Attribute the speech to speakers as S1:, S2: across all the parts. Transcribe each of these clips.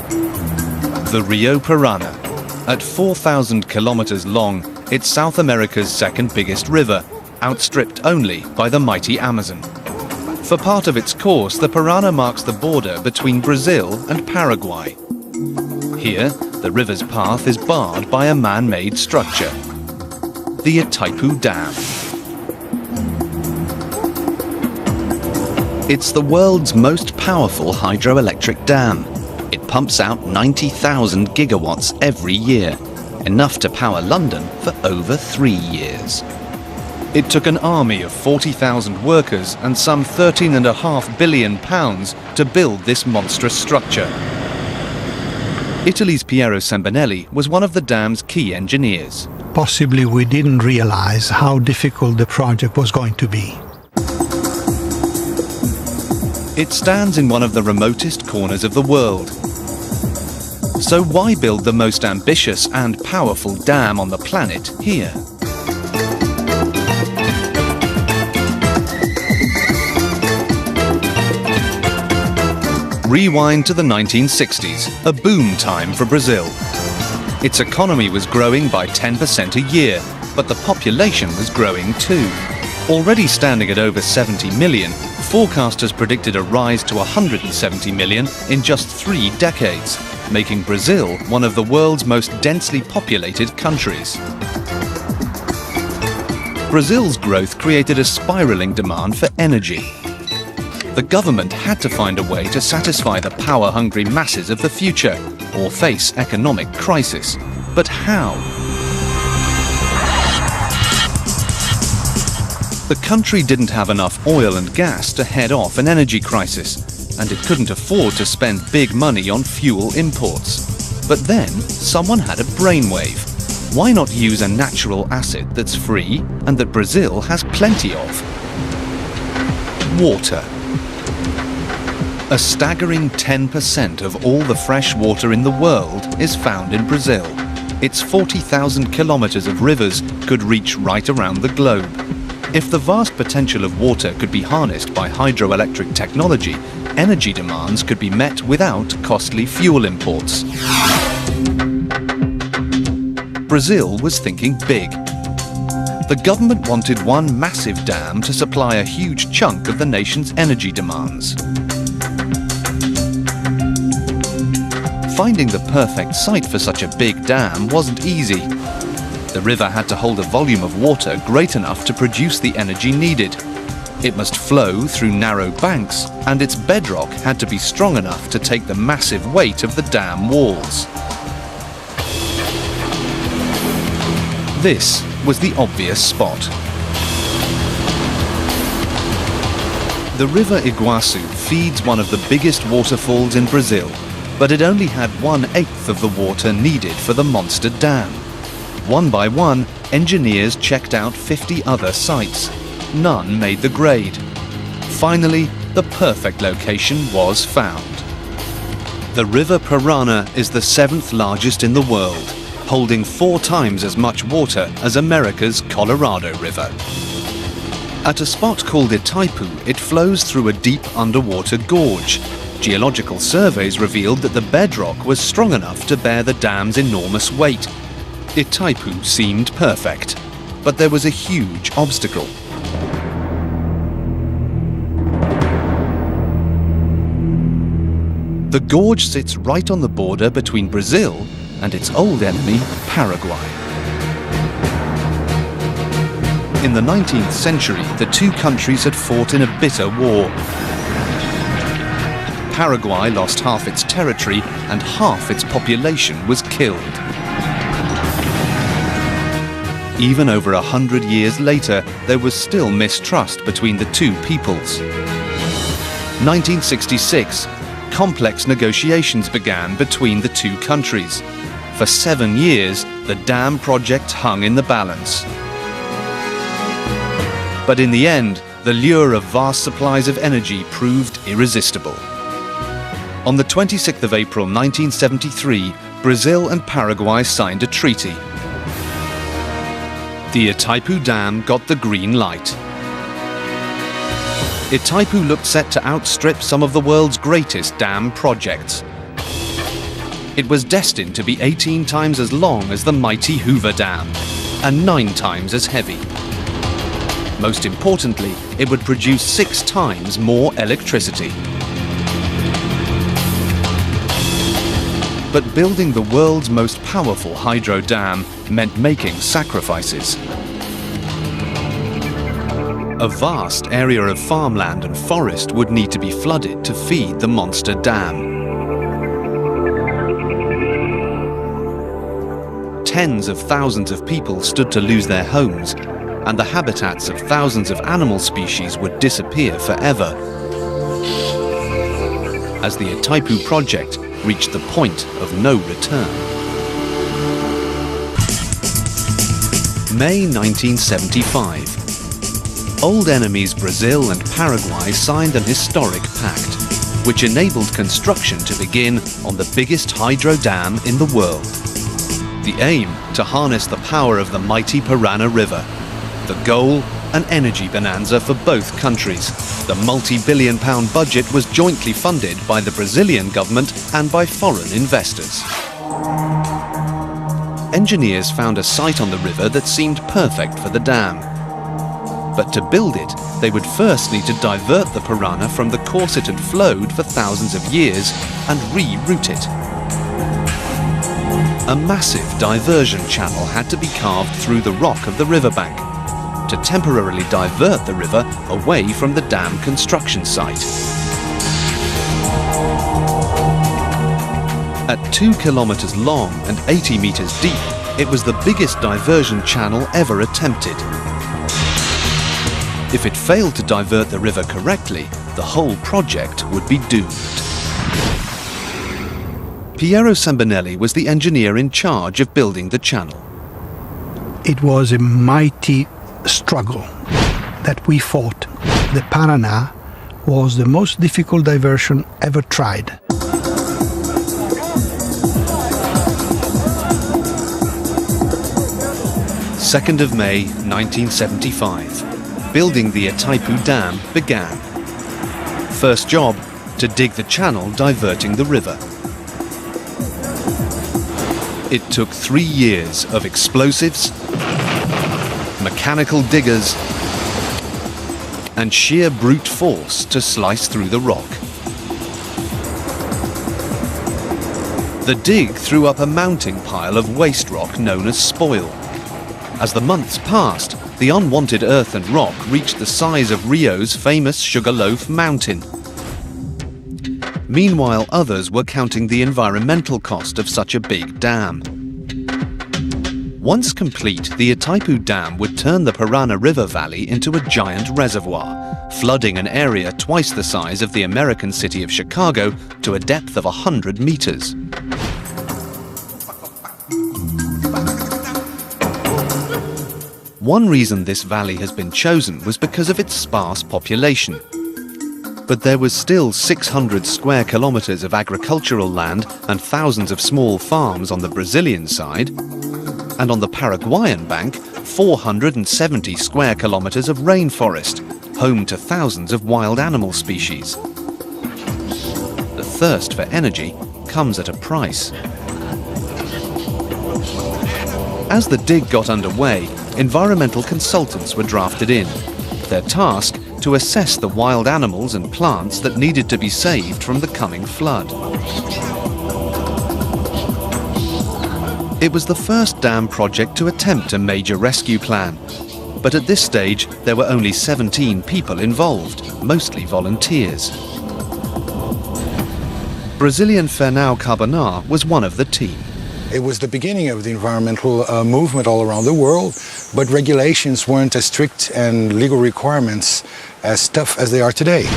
S1: The Rio Parana. At 4,000 kilometers long, it's South America's second biggest river, outstripped only by the mighty Amazon. For part of its course, the Parana marks the border between Brazil and Paraguay. Here, the river's path is barred by a man-made structure, the Itaipu Dam. It's the world's most powerful hydroelectric dam. It pumps out 90,000 gigawatts every year, enough to power London for over 3 years. It took an army of 40,000 workers and some £13.5 billion to build this monstrous structure. Italy's Piero Sembinelli was one of the dam's key engineers.
S2: Possibly we didn't realize how difficult the project was going to be.
S1: It stands in one of the remotest corners of the world. So why build the most ambitious and powerful dam on the planet here? Rewind to the 1960s, a boom time for Brazil. Its economy was growing by 10% a year, but the population was growing too. Already standing at over 70 million, forecasters predicted a rise to 170 million in just 3 decades, making Brazil one of the world's most densely populated countries. Brazil's growth created a spiraling demand for energy. The government had to find a way to satisfy the power-hungry masses of the future, or face economic crisis. But how? The country didn't have enough oil and gas to head off an energy crisis, and it couldn't afford to spend big money on fuel imports. But then, someone had a brainwave. Why not use a natural asset that's free and that Brazil has plenty of? Water. A staggering 10% of all the fresh water in the world is found in Brazil. Its 40,000 kilometers of rivers could reach right around the globe. If the vast potential of water could be harnessed by hydroelectric technology, energy demands could be met without costly fuel imports. Brazil was thinking big. The government wanted one massive dam to supply a huge chunk of the nation's energy demands. Finding the perfect site for such a big dam wasn't easy. The river had to hold a volume of water great enough to produce the energy needed. It must flow through narrow banks, and its bedrock had to be strong enough to take the massive weight of the dam walls. This was the obvious spot. The River Iguaçu feeds one of the biggest waterfalls in Brazil, but it only had 1/8 of the water needed for the monster dam. One by one, engineers checked out 50 other sites. None made the grade. Finally, the perfect location was found. The River Parana is the 7th largest in the world, holding 4 times as much water as America's Colorado River. At a spot called Itaipu, it flows through a deep underwater gorge. Geological surveys revealed that the bedrock was strong enough to bear the dam's enormous weight. Itaipu seemed perfect, but there was a huge obstacle. The gorge sits right on the border between Brazil and its old enemy, Paraguay. In the 19th century, the two countries had fought in a bitter war. Paraguay lost half its territory and half its population was killed. Even over 100 years later, there was still mistrust between the two peoples. 1966, complex negotiations began between the two countries. For 7 years, the dam project hung in the balance. But in the end, the lure of vast supplies of energy proved irresistible. On the 26th of April 1973, Brazil and Paraguay signed a treaty. The Itaipu Dam got the green light. Itaipu looked set to outstrip some of the world's greatest dam projects. It was destined to be 18 times as long as the mighty Hoover Dam and 9 times as heavy. Most importantly, it would produce 6 times more electricity. But building the world's most powerful hydro dam meant making sacrifices. A vast area of farmland and forest would need to be flooded to feed the monster dam. Tens of thousands of people stood to lose their homes, and the habitats of thousands of animal species would disappear forever. As the Itaipu project reached the point of no return. May 1975. Old enemies Brazil and Paraguay signed an historic pact, which enabled construction to begin on the biggest hydro dam in the world. The aim, to harness the power of the mighty Parana River. The goal, an energy bonanza for both countries. The multi-billion-pound budget was jointly funded by the Brazilian government and by foreign investors. Engineers found a site on the river that seemed perfect for the dam. But to build it, they would first need to divert the Parana from the course it had flowed for thousands of years and reroute it. A massive diversion channel had to be carved through the rock of the riverbank to temporarily divert the river away from the dam construction site. At 2 kilometers long and 80 meters deep, it was the biggest diversion channel ever attempted. If it failed to divert the river correctly, the whole project would be doomed. Piero Sambinelli was the engineer in charge of building the channel.
S2: It was a mighty struggle that we fought. The Paraná was the most difficult diversion ever tried.
S1: Second of May 1975. Building the Itaipu Dam began. First job, to dig the channel diverting the river. It took 3 years of explosives, mechanical diggers, and sheer brute force to slice through the rock. The dig threw up a mounting pile of waste rock known as spoil. As the months passed, the unwanted earth and rock reached the size of Rio's famous Sugarloaf Mountain. Meanwhile, others were counting the environmental cost of such a big dam. Once complete, the Itaipu Dam would turn the Parana River Valley into a giant reservoir, flooding an area twice the size of the American city of Chicago to a depth of 100 meters. One reason this valley has been chosen was because of its sparse population. But there was still 600 square kilometers of agricultural land and thousands of small farms on the Brazilian side, and on the Paraguayan bank, 470 square kilometers of rainforest, home to thousands of wild animal species. The thirst for energy comes at a price. As the dig got underway, environmental consultants were drafted in. Their task, to assess the wild animals and plants that needed to be saved from the coming flood. It was the first dam project to attempt a major rescue plan. But at this stage, there were only 17 people involved, mostly volunteers. Brazilian Fernão Carbonar was one of the team.
S3: It was the beginning of the environmental movement all around the world, but regulations weren't as strict and legal requirements as tough as they are today.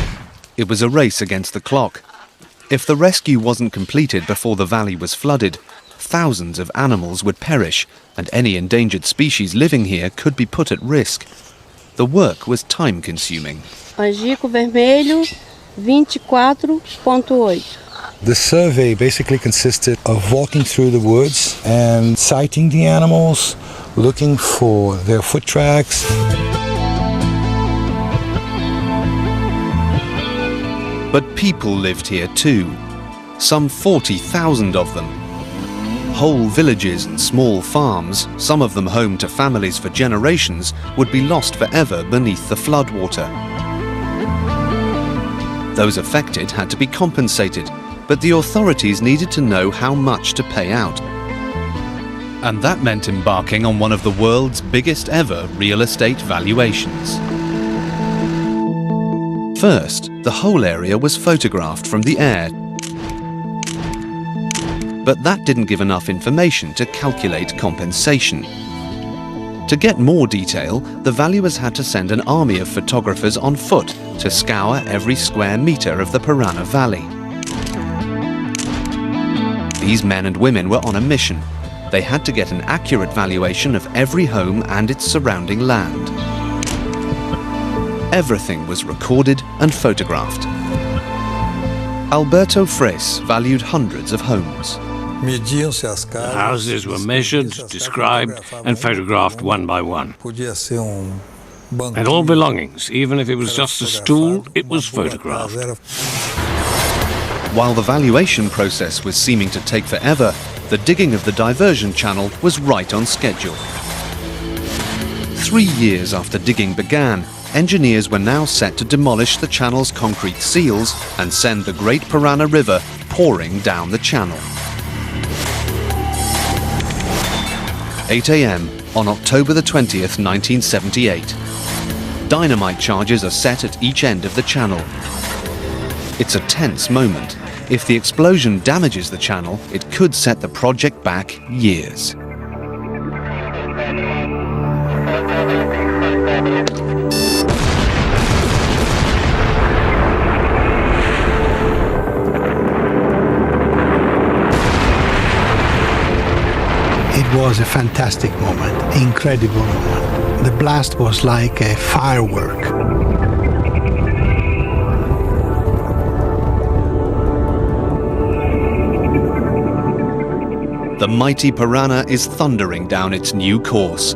S1: It was a race against the clock. If the rescue wasn't completed before the valley was flooded, thousands of animals would perish, and any endangered species living here could be put at risk. The work was time-consuming.
S4: Angico vermelho, 24.8.
S3: The survey basically consisted of walking through the woods and sighting the animals, looking for their foot tracks.
S1: But people lived here too, some 40,000 of them, Whole villages and small farms, some of them home to families for generations, would be lost forever beneath the floodwater. Those affected had to be compensated, but the authorities needed to know how much to pay out. And that meant embarking on one of the world's biggest ever real estate valuations. First, the whole area was photographed from the air. But that didn't give enough information to calculate compensation. To get more detail, the valuers had to send an army of photographers on foot to scour every square metre of the Parana Valley. These men and women were on a mission. They had to get an accurate valuation of every home and its surrounding land. Everything was recorded and photographed. Alberto Fres valued hundreds of homes.
S5: The houses were measured, described and photographed one by one. And all belongings, even if it was just a stool, it was photographed.
S1: While the valuation process was seeming to take forever, the digging of the diversion channel was right on schedule. 3 years after digging began, engineers were now set to demolish the channel's concrete seals and send the Great Parana River pouring down the channel. 8 a.m. on October the 20th, 1978. Dynamite charges are set at each end of the channel. It's a tense moment. If the explosion damages the channel, it could set the project back years.
S2: It was a fantastic moment, incredible moment. The blast was like a firework.
S1: The mighty Parana is thundering down its new course.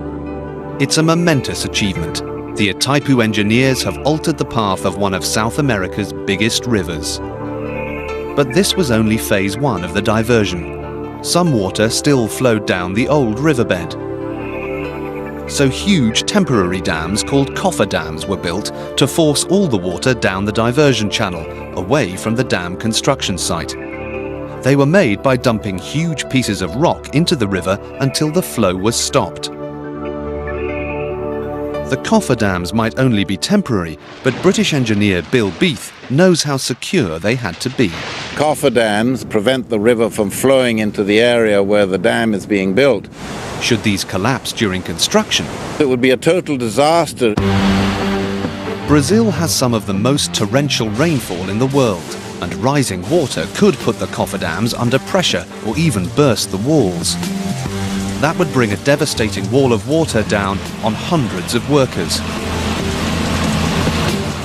S1: It's a momentous achievement. The Itaipu engineers have altered the path of one of South America's biggest rivers. But this was only phase 1 of the diversion. Some water still flowed down the old riverbed. So huge temporary dams called coffer dams were built to force all the water down the diversion channel, away from the dam construction site. They were made by dumping huge pieces of rock into the river until the flow was stopped. The coffer dams might only be temporary, but British engineer Bill Beath knows how secure they had to be.
S6: Coffer dams prevent the river from flowing into the area where the dam is being built.
S1: Should these collapse during construction,
S6: it would be a total disaster.
S1: Brazil has some of the most torrential rainfall in the world, and rising water could put the coffer dams under pressure or even burst the walls. That would bring a devastating wall of water down on hundreds of workers.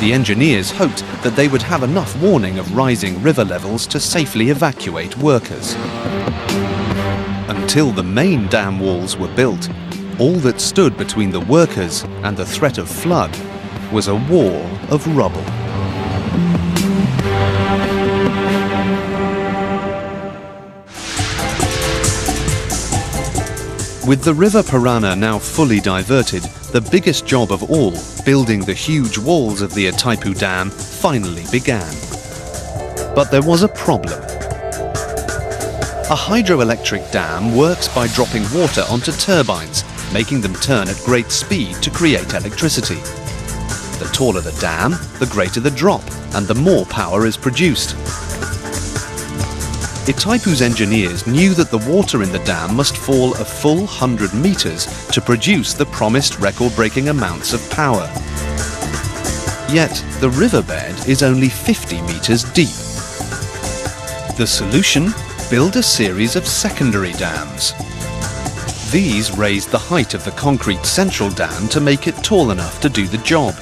S1: The engineers hoped that they would have enough warning of rising river levels to safely evacuate workers. Until the main dam walls were built, all that stood between the workers and the threat of flood was a wall of rubble. With the River Parana now fully diverted, the biggest job of all, building the huge walls of the Itaipu Dam, finally began. But there was a problem. A hydroelectric dam works by dropping water onto turbines, making them turn at great speed to create electricity. The taller the dam, the greater the drop, and the more power is produced. Itaipu's engineers knew that the water in the dam must fall a full 100 meters to produce the promised record-breaking amounts of power. Yet, the riverbed is only 50 meters deep. The solution? Build a series of secondary dams. These raised the height of the concrete central dam to make it tall enough to do the job.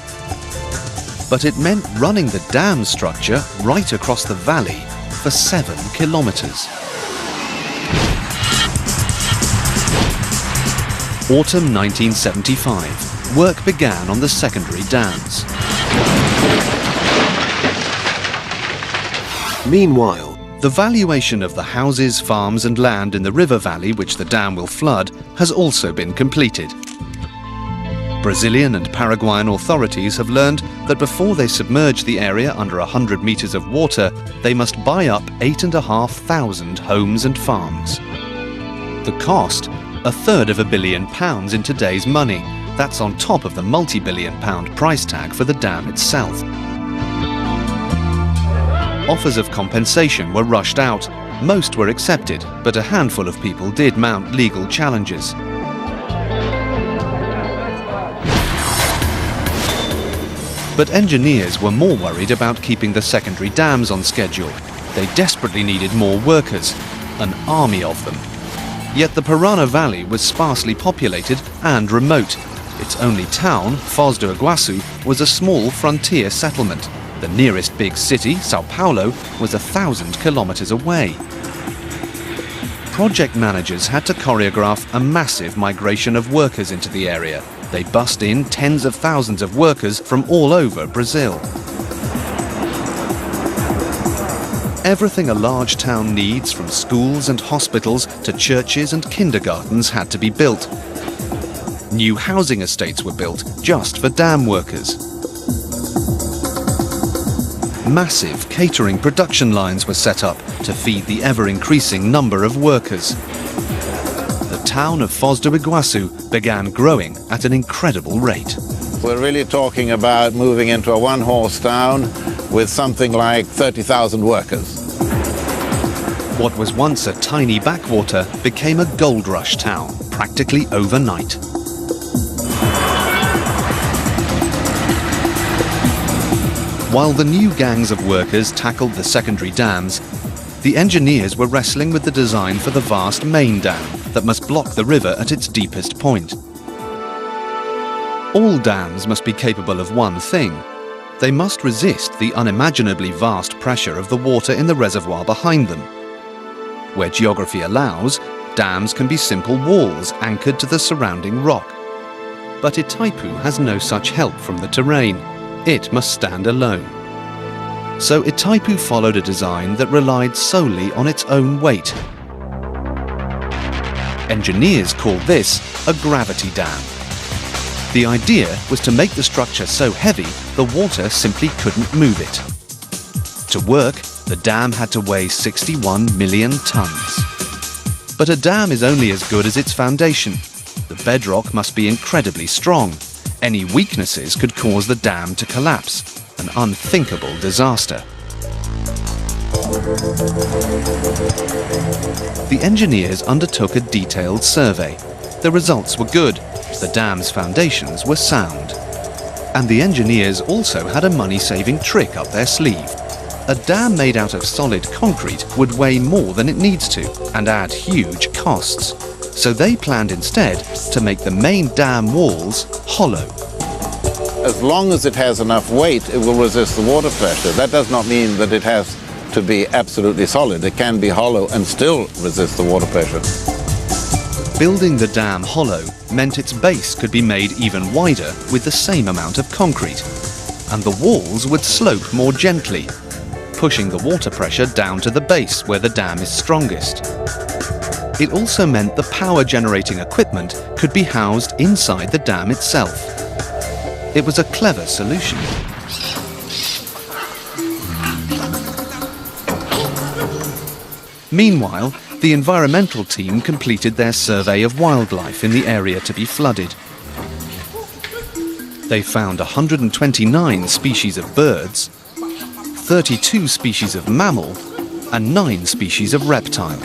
S1: But it meant running the dam structure right across the valley for 7 kilometers. Autumn 1975. Work began on the secondary dams.
S7: Meanwhile,
S1: The valuation of the houses, farms and land in the river valley which the dam will flood has also been completed. Brazilian and Paraguayan authorities have learned that before they submerge the area under 100 meters of water, they must buy up 8,500 homes and farms. The cost? £250 million in today's money. That's on top of the multi-billion-pound price tag for the dam itself. Offers of compensation were rushed out. Most were accepted, but a handful of people did mount legal challenges. But engineers were more worried about keeping the secondary dams on schedule. They desperately needed more workers, an army of them. Yet the Parana Valley was sparsely populated and remote. Its only town, Foz do Iguaçu, was a small frontier settlement. The nearest big city, Sao Paulo, was 1,000 kilometers away. Project managers had to choreograph a massive migration of workers into the area. They bussed in tens of thousands of workers from all over Brazil. Everything a large town needs, from schools and hospitals to churches and kindergartens, had to be built. New housing estates were built just for dam workers. Massive catering production lines were set up to feed the ever-increasing number of workers. The town of Foz do Iguaçu began growing at an incredible rate.
S6: We're really talking about moving into a one-horse town with something like 30,000 workers.
S1: What was once a tiny backwater became a gold rush town, practically overnight. While the new gangs of workers tackled the secondary dams, the engineers were wrestling with the design for the vast main dam that must block the river at its deepest point. All dams must be capable of one thing. They must resist the unimaginably vast pressure of the water in the reservoir behind them. Where geography allows, dams can be simple walls anchored to the surrounding rock. But Itaipu has no such help from the terrain. It must stand alone. So Itaipu followed a design that relied solely on its own weight. Engineers call this a gravity dam. The idea was to make the structure so heavy the water simply couldn't move it. To work, the dam had to weigh 61 million tons. But a dam is only as good as its foundation. The bedrock must be incredibly strong. Any weaknesses could cause the dam to collapse, an unthinkable disaster. The engineers undertook a detailed survey. The results were good. The dam's foundations were sound. And the engineers also had a money-saving trick up their sleeve. A dam made out of solid concrete would weigh more than it needs to and add huge costs. So they planned instead to make the main dam walls hollow.
S6: As long as it has enough weight, it will resist the water pressure. That does not mean that it has to be absolutely solid. It can be hollow and still resist the water pressure.
S1: Building the dam hollow meant its base could be made even wider with the same amount of concrete, and the walls would slope more gently, pushing the water pressure down to the base where the dam is strongest. It also meant the power-generating equipment could be housed inside the dam itself. It was a clever solution. Meanwhile, the environmental team completed their survey of wildlife in the area to be flooded. They found 129 species of birds, 32 species of mammal, and 9 species of reptile.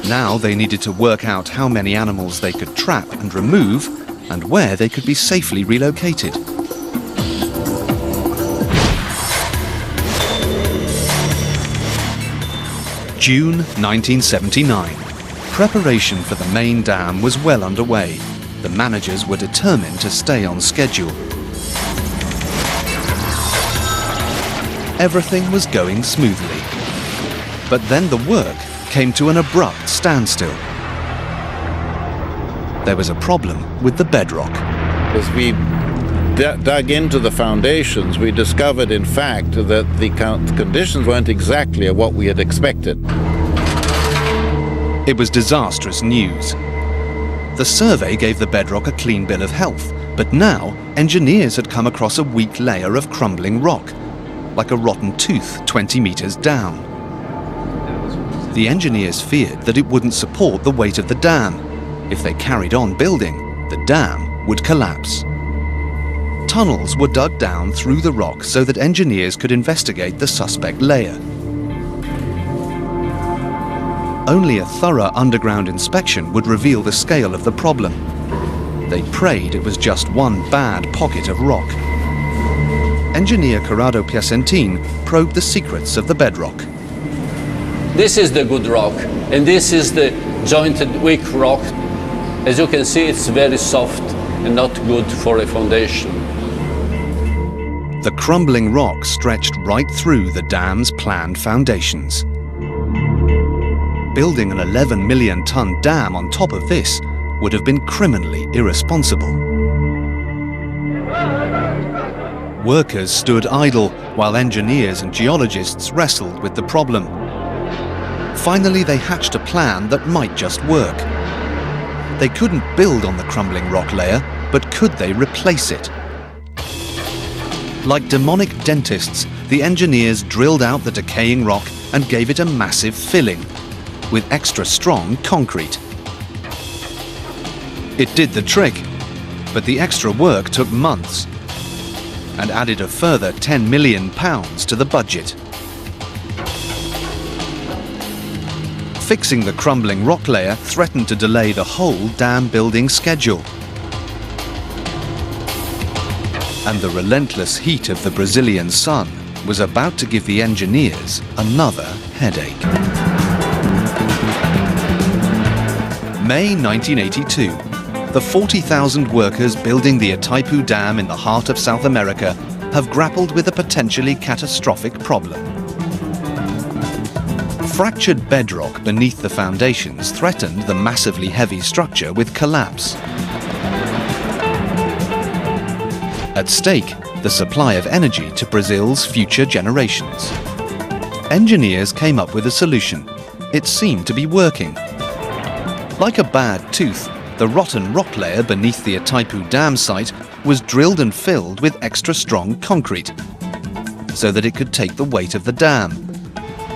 S1: Now they needed to work out how many animals they could trap and remove, and where they could be safely relocated. June 1979. Preparation for the main dam was well underway. The managers were determined to stay on schedule. Everything was going smoothly. But then the work came to an abrupt standstill. There was a problem with the bedrock.
S6: As we dug into the foundations, we discovered, in fact, that the conditions weren't exactly what we had expected.
S1: It was disastrous news. The survey gave the bedrock a clean bill of health, but now engineers had come across a weak layer of crumbling rock, like a rotten tooth 20 meters down. The engineers feared that it wouldn't support the weight of the dam. If they carried on building, the dam would collapse. Tunnels were dug down through the rock so that engineers could investigate the suspect layer. Only a thorough underground inspection would reveal the scale of the problem. They prayed it was just one bad pocket of rock. Engineer Corrado Piacentin probed the secrets of the bedrock.
S7: This is the good rock, and this is the jointed weak rock. As you can see, it's very soft and not good for a foundation.
S1: The crumbling rock stretched right through the dam's planned foundations. Building an 11 million ton dam on top of this would have been criminally irresponsible. Workers stood idle while engineers and geologists wrestled with the problem. Finally, they hatched a plan that might just work. They couldn't build on the crumbling rock layer, but could they replace it? Like demonic dentists, the engineers drilled out the decaying rock and gave it a massive filling, with extra strong concrete. It did the trick, but the extra work took months and added a further £10 million to the budget. Fixing the crumbling rock layer threatened to delay the whole dam building schedule. And the relentless heat of the Brazilian sun was about to give the engineers another headache. May 1982. The 40,000 workers building the Itaipu Dam in the heart of South America have grappled with a potentially catastrophic problem. Fractured bedrock beneath the foundations threatened the massively heavy structure with collapse. At stake, the supply of energy to Brazil's future generations. Engineers came up with a solution. It seemed to be working. Like a bad tooth, the rotten rock layer beneath the Itaipu Dam site was drilled and filled with extra strong concrete, so that it could take the weight of the dam.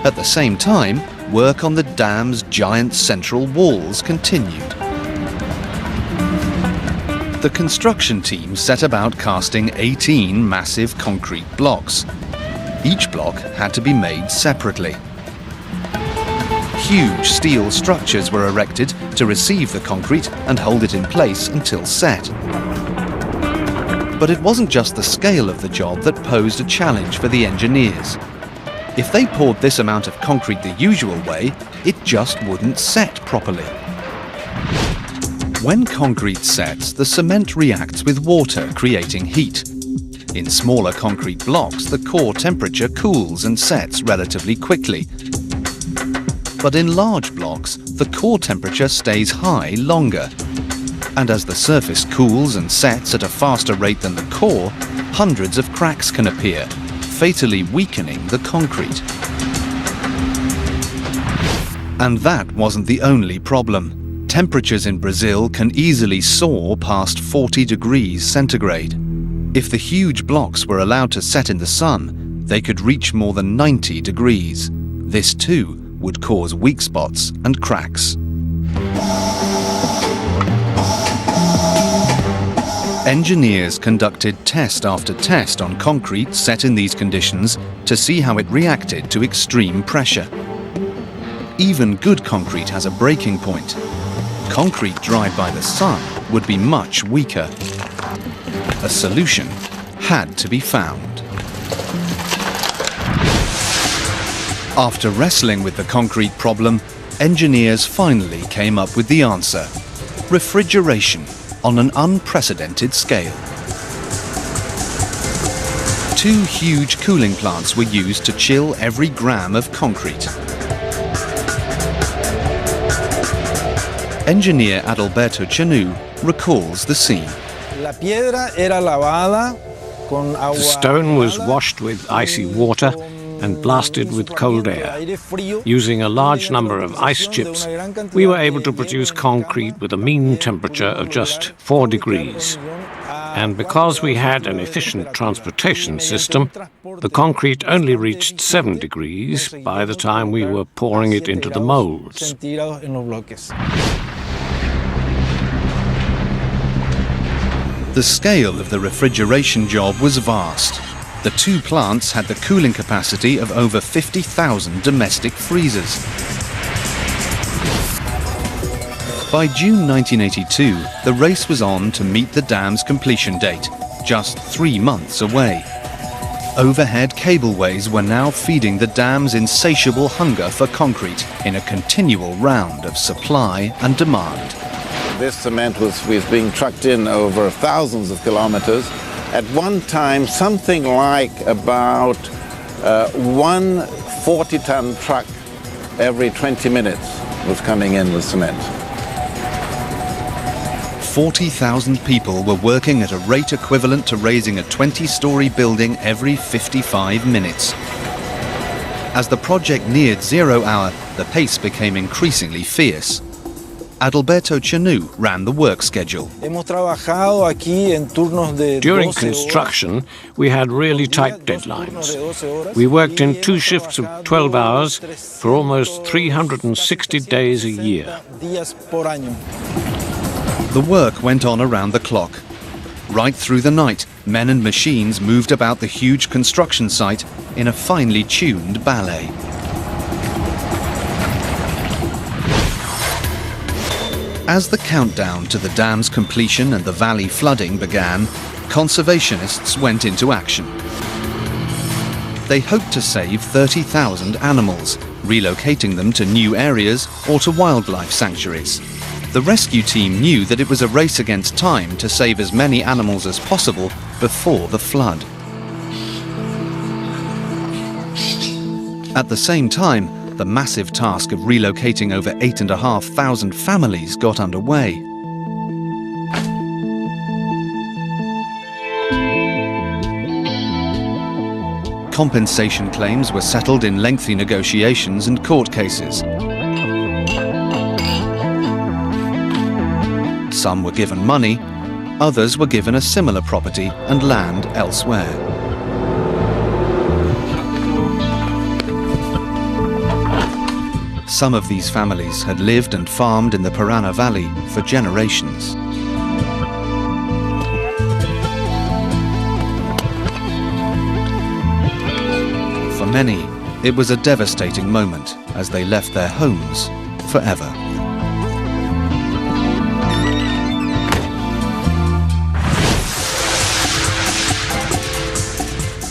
S1: At the same time, work on the dam's giant central walls continued. The construction team set about casting 18 massive concrete blocks. Each block had to be made separately. Huge steel structures were erected to receive the concrete and hold it in place until set. But it wasn't just the scale of the job that posed a challenge for the engineers. If they poured this amount of concrete the usual way, it just wouldn't set properly. When concrete sets, the cement reacts with water, creating heat. In smaller concrete blocks, the core temperature cools and sets relatively quickly. But in large blocks, the core temperature stays high longer. And as the surface cools and sets at a faster rate than the core, hundreds of cracks can appear, fatally weakening the concrete. And that wasn't the only problem. Temperatures in Brazil can easily soar past 40 degrees centigrade. If the huge blocks were allowed to set in the sun, they could reach more than 90 degrees. This too would cause weak spots and cracks. Engineers conducted test after test on concrete set in these conditions to see how it reacted to extreme pressure. Even good concrete has a breaking point. Concrete dried by the sun would be much weaker. A solution had to be found. After wrestling with the concrete problem, engineers finally came up with the answer: refrigeration on an unprecedented scale. 2 huge cooling plants were used to chill every gram of concrete. Engineer Adalberto Chanu recalls the scene.
S5: The stone was washed with icy water and blasted with cold air. Using a large number of ice chips, we were able to produce concrete with a mean temperature of just 4 degrees. And because we had an efficient transportation system, the concrete only reached 7 degrees by the time we were pouring it into the molds.
S1: The scale of the refrigeration job was vast. The two plants had the cooling capacity of over 50,000 domestic freezers. By June 1982, the race was on to meet the dam's completion date, just 3 months away. Overhead cableways were now feeding the dam's insatiable hunger for concrete in a continual round of supply and demand.
S6: This cement was being trucked in over thousands of kilometers. At one time, something like about 1 40-ton truck every 20 minutes was coming in with cement.
S1: 40,000 people were working at a rate equivalent to raising a 20-story building every 55 minutes. As the project neared 0 hour, the pace became increasingly fierce. Adalberto Chanu ran the work schedule.
S5: During construction, we had really tight deadlines. We worked in 2 shifts of 12 hours for almost 360 days a year.
S1: The work went on around the clock. Right through the night, men and machines moved about the huge construction site in a finely tuned ballet. As the countdown to the dam's completion and the valley flooding began, conservationists went into action. They hoped to save 30,000 animals, relocating them to new areas or to wildlife sanctuaries. The rescue team knew that it was a race against time to save as many animals as possible before the flood. At the same time, the massive task of relocating over 8,500 families got underway. Compensation claims were settled in lengthy negotiations and court cases. Some were given money, others were given a similar property and land elsewhere. Some of these families had lived and farmed in the Parana Valley for generations. For many, it was a devastating moment as they left their homes forever.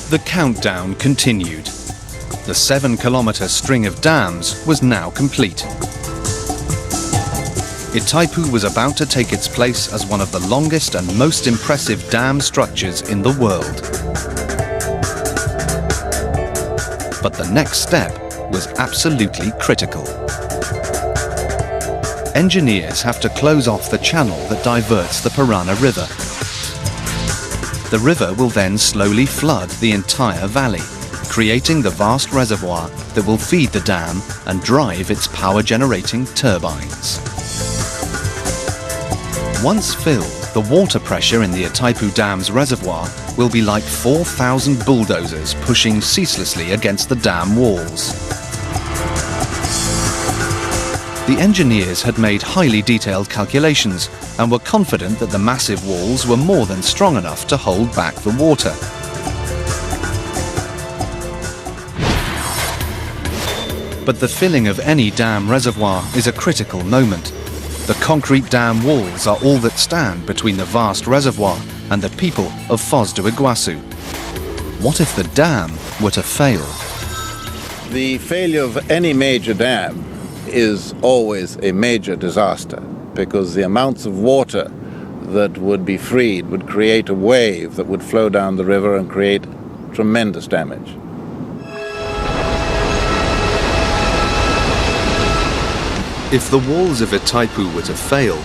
S1: The countdown continued. The 7-kilometer string of dams was now complete. Itaipu was about to take its place as one of the longest and most impressive dam structures in the world. But the next step was absolutely critical. Engineers have to close off the channel that diverts the Parana River. The river will then slowly flood the entire valley, creating the vast reservoir that will feed the dam and drive its power-generating turbines. Once filled, the water pressure in the Itaipu Dam's reservoir will be like 4,000 bulldozers pushing ceaselessly against the dam walls. The engineers had made highly detailed calculations and were confident that the massive walls were more than strong enough to hold back the water. But the filling of any dam reservoir is a critical moment. The concrete dam walls are all that stand between the vast reservoir and the people of Foz do Iguaçu. What if the dam were to fail?
S6: The failure of any major dam is always a major disaster, because the amounts of water that would be freed would create a wave that would flow down the river and create tremendous damage.
S1: If the walls of Itaipu were to fail,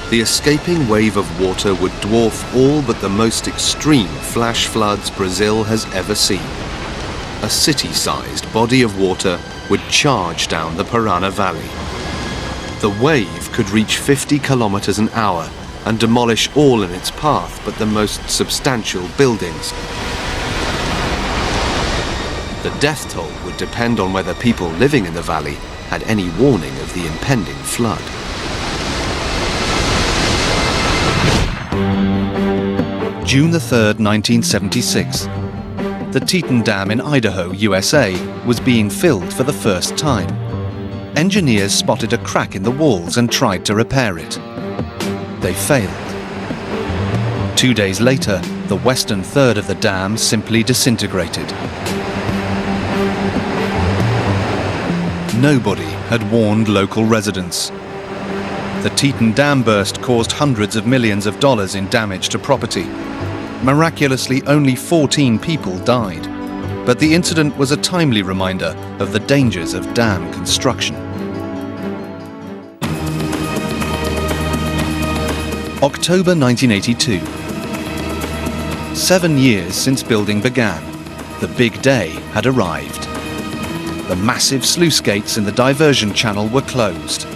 S1: the escaping wave of water would dwarf all but the most extreme flash floods Brazil has ever seen. A city-sized body of water would charge down the Parana Valley. The wave could reach 50 kilometers an hour and demolish all in its path but the most substantial buildings. The death toll would depend on whether people living in the valley had any warning of the impending flood. June the 3rd, 1976. The Itaipu Dam in Idaho, USA, was being filled for the first time. Engineers spotted a crack in the walls and tried to repair it. They failed. 2 days later, the western third of the dam simply disintegrated. Nobody had warned local residents. The Itaipu Dam burst caused hundreds of millions of dollars in damage to property. Miraculously, only 14 people died. But the incident was a timely reminder of the dangers of dam construction. October 1982. 7 years since building began, the big day had arrived. The massive sluice gates in the diversion channel were closed.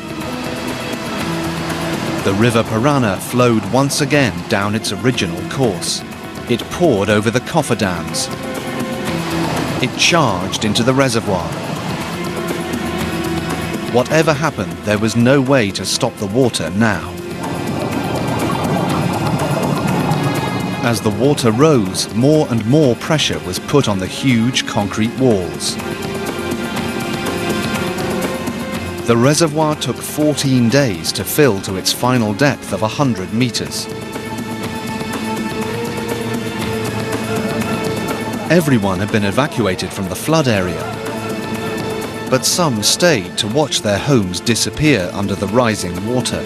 S1: The River Parana flowed once again down its original course. It poured over the cofferdams. It charged into the reservoir. Whatever happened, there was no way to stop the water now. As the water rose, more and more pressure was put on the huge concrete walls. The reservoir took 14 days to fill to its final depth of 100 meters. Everyone had been evacuated from the flood area, but some stayed to watch their homes disappear under the rising water.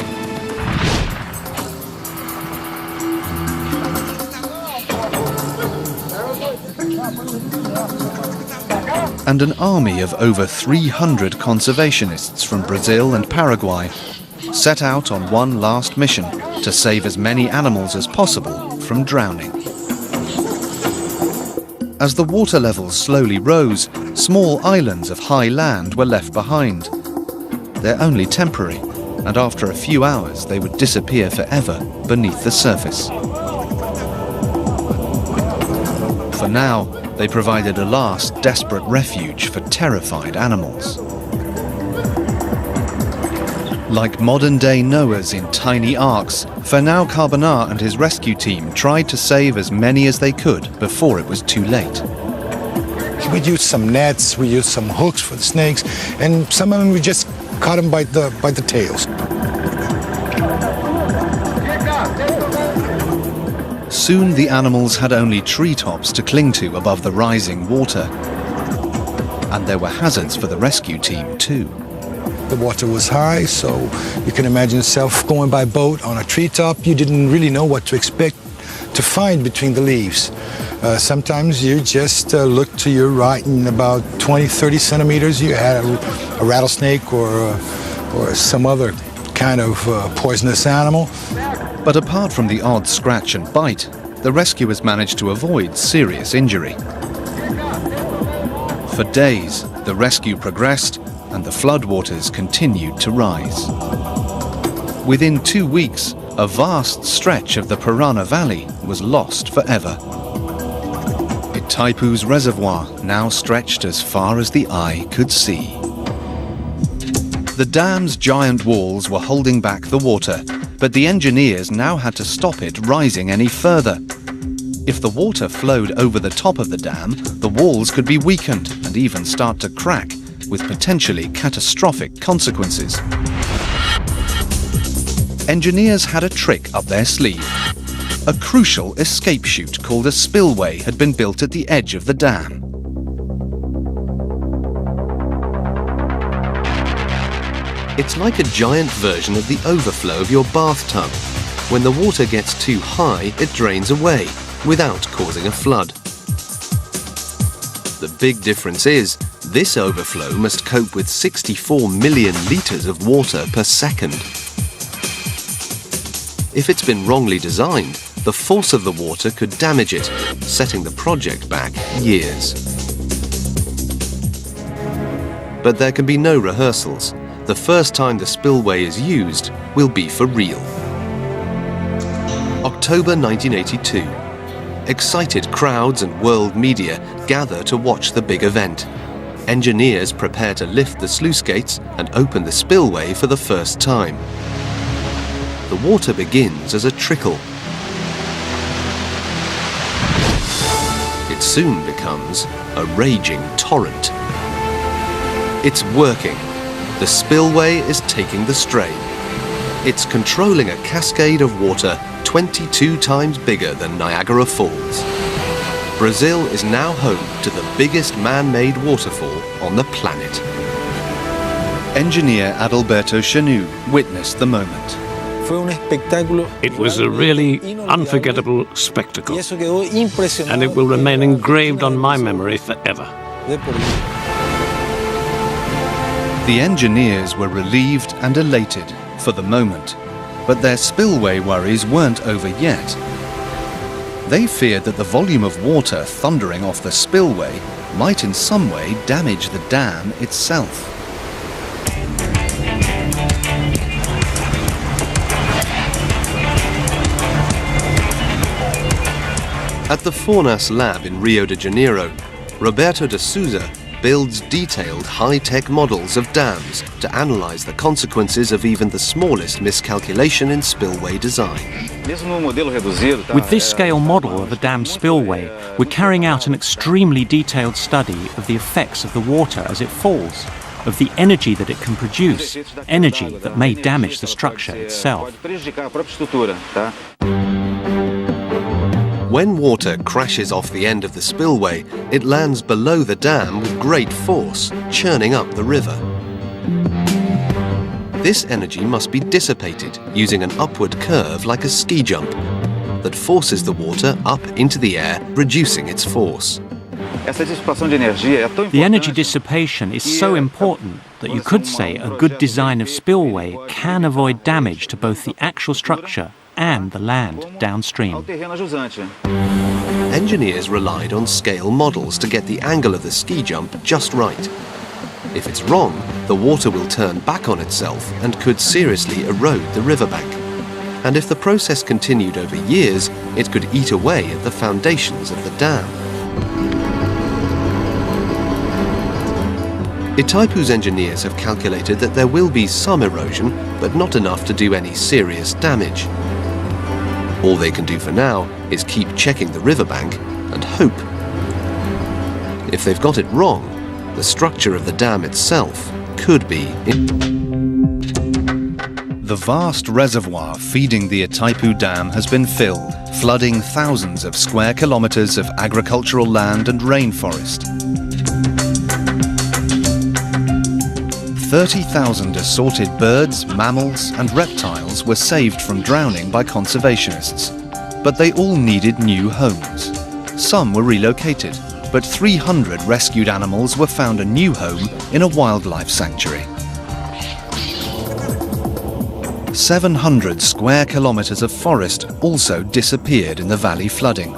S1: And an army of over 300 conservationists from Brazil and Paraguay set out on one last mission to save as many animals as possible from drowning. As the water levels slowly rose, small islands of high land were left behind. They're only temporary, and after a few hours they would disappear forever beneath the surface. For now, they provided a last desperate refuge for terrified animals. Like modern-day Noahs in tiny arks, Fernão Carbonar and his rescue team tried to save as many as they could before it was too late.
S3: We used some nets, we used some hooks for the snakes, and some of them we just caught them by the tails.
S1: Soon the animals had only treetops to cling to above the rising water. And there were hazards for the rescue team too.
S3: The water was high, so you can imagine yourself going by boat on a treetop. You didn't really know what to expect to find between the leaves. Sometimes you just look to your right, and about 20, 30 centimeters you had a rattlesnake or some other kind of poisonous animal.
S1: But apart from the odd scratch and bite, the rescuers managed to avoid serious injury. For days, the rescue progressed and the floodwaters continued to rise. Within 2 weeks, a vast stretch of the Parana Valley was lost forever. Itaipu's reservoir now stretched as far as the eye could see. The dam's giant walls were holding back the water, but the engineers now had to stop it rising any further. If the water flowed over the top of the dam, the walls could be weakened and even start to crack, with potentially catastrophic consequences. Engineers had a trick up their sleeve. A crucial escape chute called a spillway had been built at the edge of the dam. It's like a giant version of the overflow of your bathtub. When the water gets too high, it drains away, without causing a flood. The big difference is, this overflow must cope with 64 million litres of water per second. if it's been wrongly designed, the force of the water could damage it, setting the project back years. But there can be no rehearsals. The first time the spillway is used will be for real. October 1982. Excited crowds and world media gather to watch the big event. Engineers prepare to lift the sluice gates and open the spillway for the first time. The water begins as a trickle. It soon becomes a raging torrent. It's working. The spillway is taking the strain. It's controlling a cascade of water 22 times bigger than Niagara Falls. Brazil is now home to the biggest man-made waterfall on the planet. Engineer Adalberto Chanu witnessed the moment.
S5: It was a really unforgettable spectacle, and it will remain engraved on my memory forever.
S1: The engineers were relieved and elated for the moment, but their spillway worries weren't over yet. They feared that the volume of water thundering off the spillway might in some way damage the dam itself. At the Furnas lab in Rio de Janeiro, Roberto de Souza builds detailed high-tech models of dams to analyze the consequences of even the smallest miscalculation in spillway design.
S8: With this scale model of a dam spillway, we're carrying out an extremely detailed study of the effects of the water as it falls, of the energy that it can produce, energy that may damage the structure itself.
S1: When water crashes off the end of the spillway, it lands below the dam with great force, churning up the river. This energy must be dissipated using an upward curve like a ski jump that forces the water up into the air, reducing its force.
S8: The energy dissipation is so important that you could say a good design of spillway can avoid damage to both the actual structure and the land downstream.
S1: Engineers relied on scale models to get the angle of the ski jump just right. If it's wrong, the water will turn back on itself and could seriously erode the riverbank. And if the process continued over years, it could eat away at the foundations of the dam. Itaipu's engineers have calculated that there will be some erosion, but not enough to do any serious damage. All they can do for now is keep checking the riverbank and hope. If they've got it wrong, the structure of the dam itself could be... The vast reservoir feeding the Itaipu Dam has been filled, flooding thousands of square kilometers of agricultural land and rainforest. 30,000 assorted birds, mammals and reptiles were saved from drowning by conservationists, but they all needed new homes. Some were relocated, but 300 rescued animals were found a new home in a wildlife sanctuary. 700 square kilometers of forest also disappeared in the valley flooding.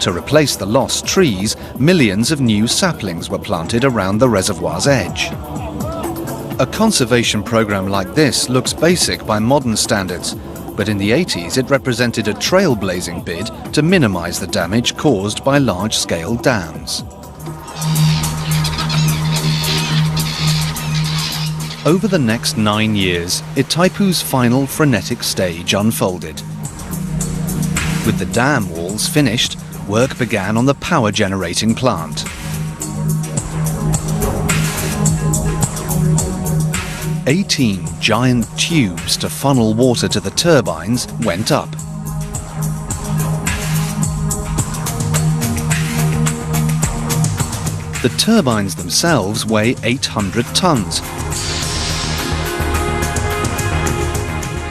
S1: To replace the lost trees, millions of new saplings were planted around the reservoir's edge. A conservation program like this looks basic by modern standards, but in the 80s it represented a trailblazing bid to minimize the damage caused by large-scale dams. Over the next 9 years, Itaipu's final frenetic stage unfolded. With the dam walls finished, work began on the power-generating plant. 18 giant tubes to funnel water to the turbines went up. The turbines themselves weigh 800 tons.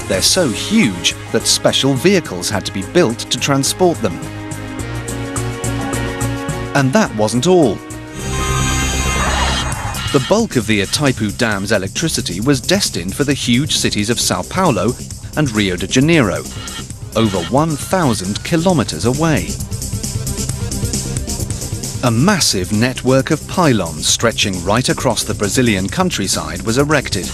S1: They're so huge that special vehicles had to be built to transport them. And that wasn't all. The bulk of the Itaipu Dam's electricity was destined for the huge cities of Sao Paulo and Rio de Janeiro, over 1,000 kilometers away. A massive network of pylons stretching right across the Brazilian countryside was erected.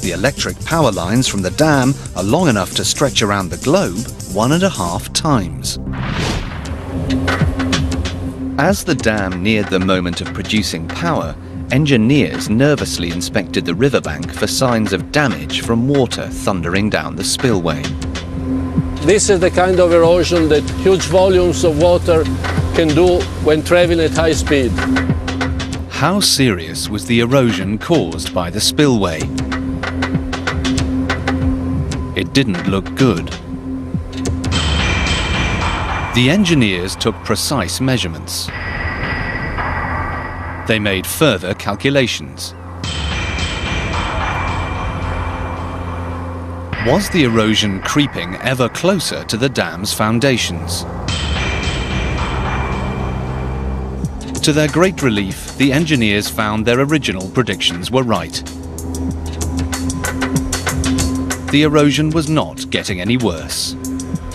S1: The electric power lines from the dam are long enough to stretch around the globe 1.5 times. As the dam neared the moment of producing power, engineers nervously inspected the riverbank for signs of damage from water thundering down the spillway.
S7: This is the kind of erosion that huge volumes of water can do when traveling at high speed.
S1: How serious was the erosion caused by the spillway? It didn't look good. The engineers took precise measurements. They made further calculations. Was the erosion creeping ever closer to the dam's foundations? To their great relief, the engineers found their original predictions were right. The erosion was not getting any worse.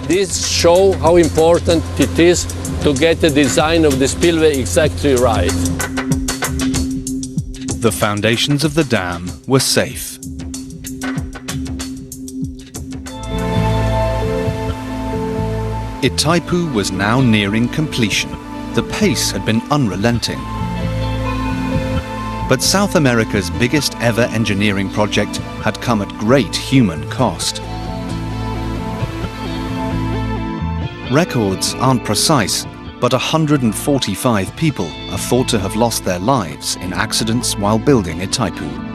S7: This shows how important it is to get the design of the spillway exactly right.
S1: The foundations of the dam were safe. Itaipu was now nearing completion. The pace had been unrelenting. But South America's biggest ever engineering project had come at great human cost. Records aren't precise, but 145 people are thought to have lost their lives in accidents while building Itaipu.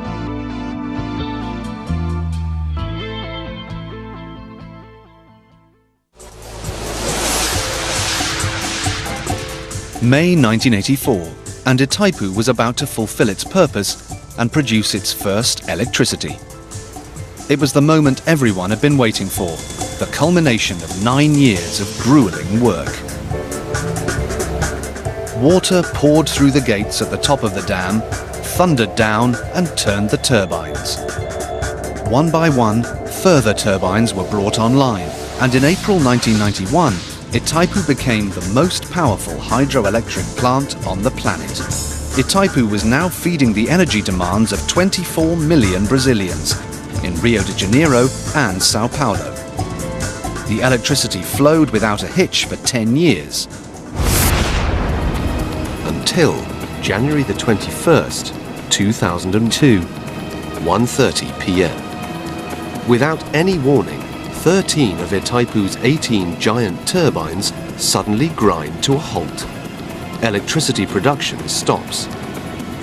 S1: May 1984, and Itaipu was about to fulfill its purpose and produce its first electricity. It was the moment everyone had been waiting for, the culmination of 9 years of grueling work. Water poured through the gates at the top of the dam, thundered down and turned the turbines. One by one, further turbines were brought online, and in April 1991, Itaipu became the most powerful hydroelectric plant on the planet. Itaipu was now feeding the energy demands of 24 million Brazilians in Rio de Janeiro and Sao Paulo. The electricity flowed without a hitch for 10 years. Until January the 21st, 2002, 1:30 p.m. Without any warning, 13 of Itaipu's 18 giant turbines suddenly grind to a halt. Electricity production stops.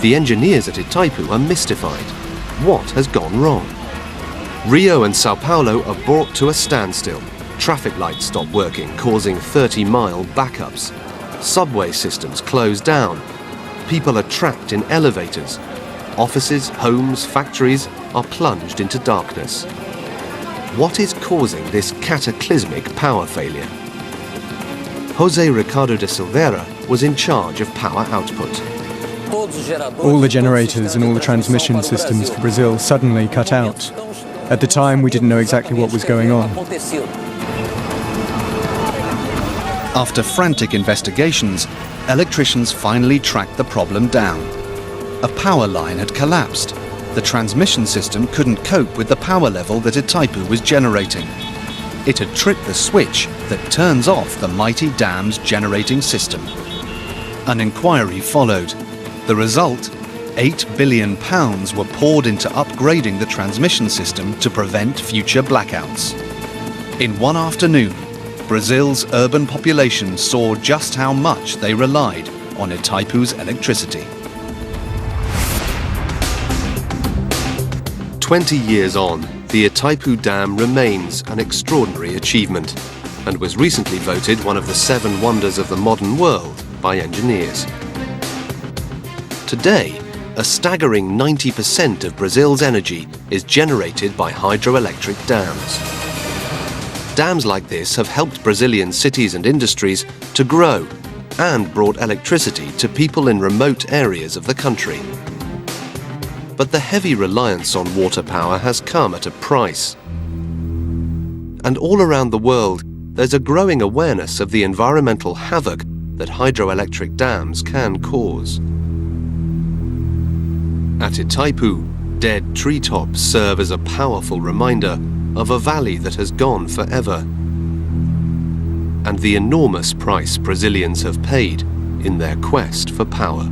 S1: The engineers at Itaipu are mystified. What has gone wrong? Rio and Sao Paulo are brought to a standstill. Traffic lights stop working, causing 30-mile backups. Subway systems close down. People are trapped in elevators. Offices, homes, factories are plunged into darkness. What is causing this cataclysmic power failure? José Ricardo de Silveira was in charge of power output.
S9: All the generators and all the transmission systems for Brazil suddenly cut out. At the time, we didn't know exactly what was going on.
S1: After frantic investigations, electricians finally tracked the problem down. A power line had collapsed. The transmission system couldn't cope with the power level that Itaipu was generating. It had tripped the switch that turns off the mighty dam's generating system. An inquiry followed. The result, £8 billion were poured into upgrading the transmission system to prevent future blackouts. In one afternoon, Brazil's urban population saw just how much they relied on Itaipu's electricity. 20 years on, the Itaipu Dam remains an extraordinary achievement and was recently voted one of the 7 wonders of the modern world by engineers. Today, a staggering 90% of Brazil's energy is generated by hydroelectric dams. Dams like this have helped Brazilian cities and industries to grow and brought electricity to people in remote areas of the country. But the heavy reliance on water power has come at a price.
S10: And all around the world, there's a growing awareness of the environmental havoc that hydroelectric dams can cause. At Itaipu, dead treetops serve as a powerful reminder of a valley that has gone forever, and the enormous price Brazilians have paid in their quest for power.